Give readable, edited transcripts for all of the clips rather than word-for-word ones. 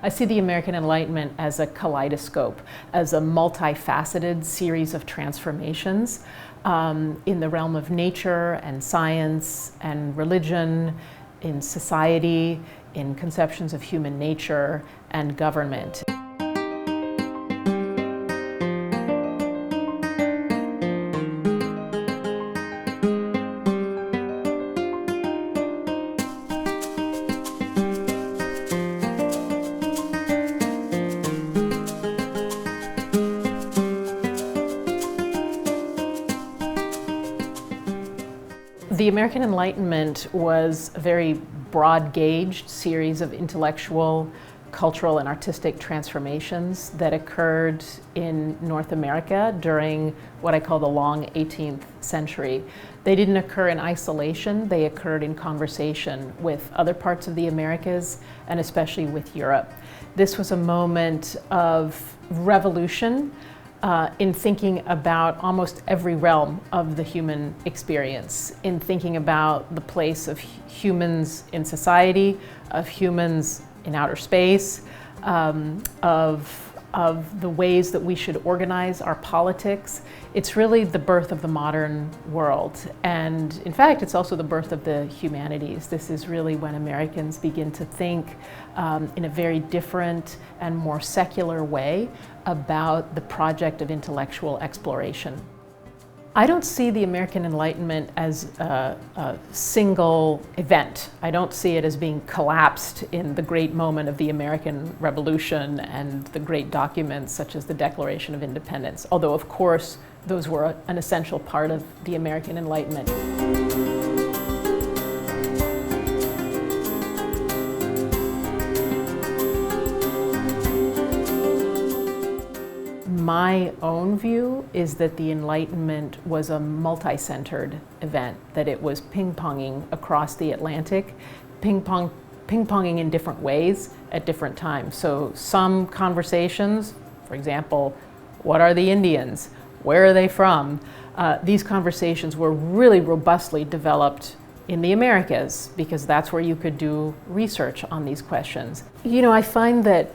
I see the American Enlightenment as a kaleidoscope, as a multifaceted series of transformations in the realm of nature and science and religion, in society, in conceptions of human nature and government. The American Enlightenment was a very broad-gauged series of intellectual, cultural, and artistic transformations that occurred in North America during what I call the long 18th century. They didn't occur in isolation, they occurred in conversation with other parts of the Americas and especially with Europe. This was a moment of revolution in thinking about almost every realm of the human experience, in thinking about the place of humans in society, of humans in outer space, of the ways that we should organize our politics. It's really the birth of the modern world. And in fact, it's also the birth of the humanities. This is really when Americans begin to think in a very different and more secular way about the project of intellectual exploration. I don't see the American Enlightenment as a single event. I don't see it as being collapsed in the great moment of the American Revolution and the great documents such as the Declaration of Independence, although of course those were an essential part of the American Enlightenment. My own view is that the Enlightenment was a multi-centered event, that it was ping-ponging across the Atlantic, ping-ponging in different ways at different times. So some conversations, for example, what are the Indians? Where are they from? These conversations were really robustly developed in the Americas because that's where you could do research on these questions. You know, I find that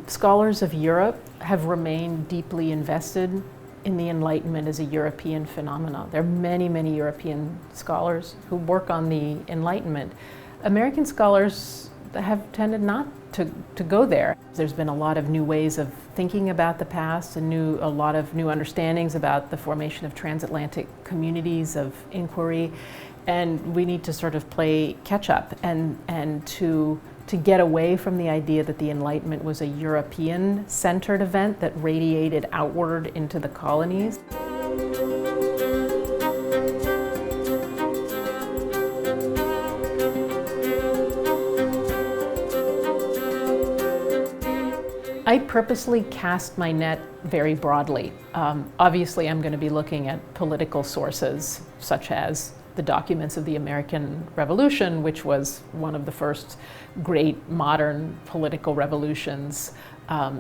scholars of Europe have remained deeply invested in the Enlightenment as a European phenomenon. There are many, many European scholars who work on the Enlightenment. American scholars have tended not to go there. There's been a lot of new ways of thinking about the past and a lot of new understandings about the formation of transatlantic communities of inquiry, and we need to sort of play catch up and to get away from the idea that the Enlightenment was a European-centered event that radiated outward into the colonies. I purposely cast my net very broadly. Obviously, I'm going to be looking at political sources, such as the documents of the American Revolution, which was one of the first great modern political revolutions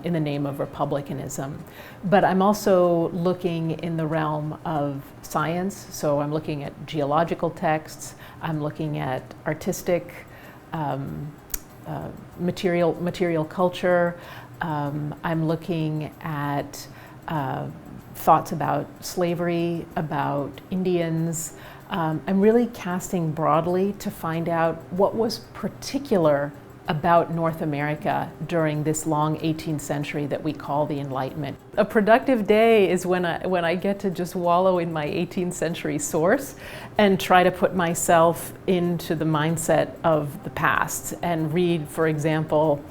in the name of republicanism. But I'm also looking in the realm of science, so I'm looking at geological texts, I'm looking at artistic material culture, I'm looking at thoughts about slavery, about Indians. I'm really casting broadly to find out what was particular about North America during this long 18th century that we call the Enlightenment. A productive day is when I get to just wallow in my 18th century source and try to put myself into the mindset of the past and read, for example,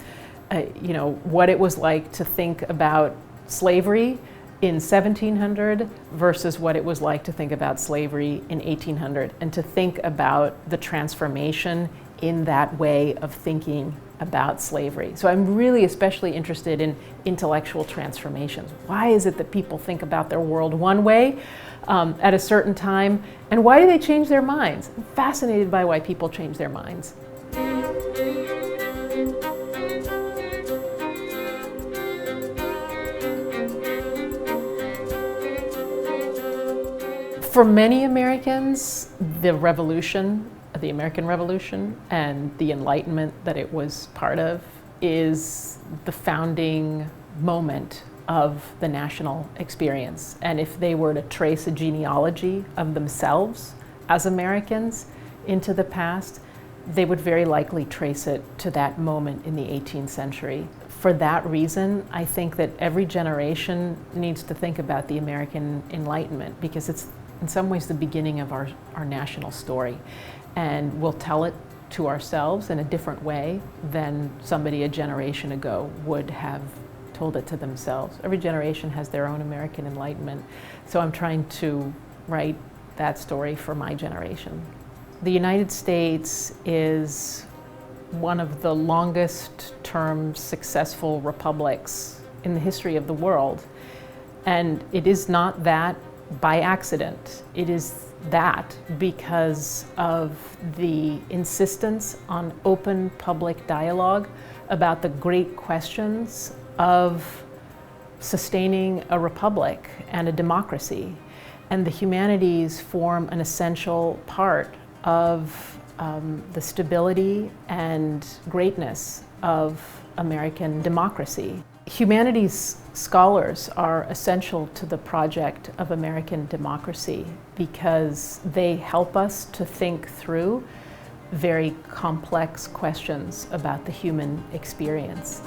what it was like to think about slavery in 1700 versus what it was like to think about slavery in 1800, and to think about the transformation in that way of thinking about slavery. So I'm really especially interested in intellectual transformations. Why is it that people think about their world one way at a certain time, and why do they change their minds? I'm fascinated by why people change their minds. For many Americans, the revolution, the American Revolution, and the Enlightenment that it was part of is the founding moment of the national experience. And if they were to trace a genealogy of themselves as Americans into the past, they would very likely trace it to that moment in the 18th century. For that reason, I think that every generation needs to think about the American Enlightenment, because it's in some ways the beginning of our national story. And we'll tell it to ourselves in a different way than somebody a generation ago would have told it to themselves. Every generation has their own American Enlightenment. So I'm trying to write that story for my generation. The United States is one of the longest term successful republics in the history of the world. And it is not that by accident. It is that because of the insistence on open public dialogue about the great questions of sustaining a republic and a democracy. And the humanities form an essential part of the stability and greatness of American democracy. Humanities scholars are essential to the project of American democracy because they help us to think through very complex questions about the human experience.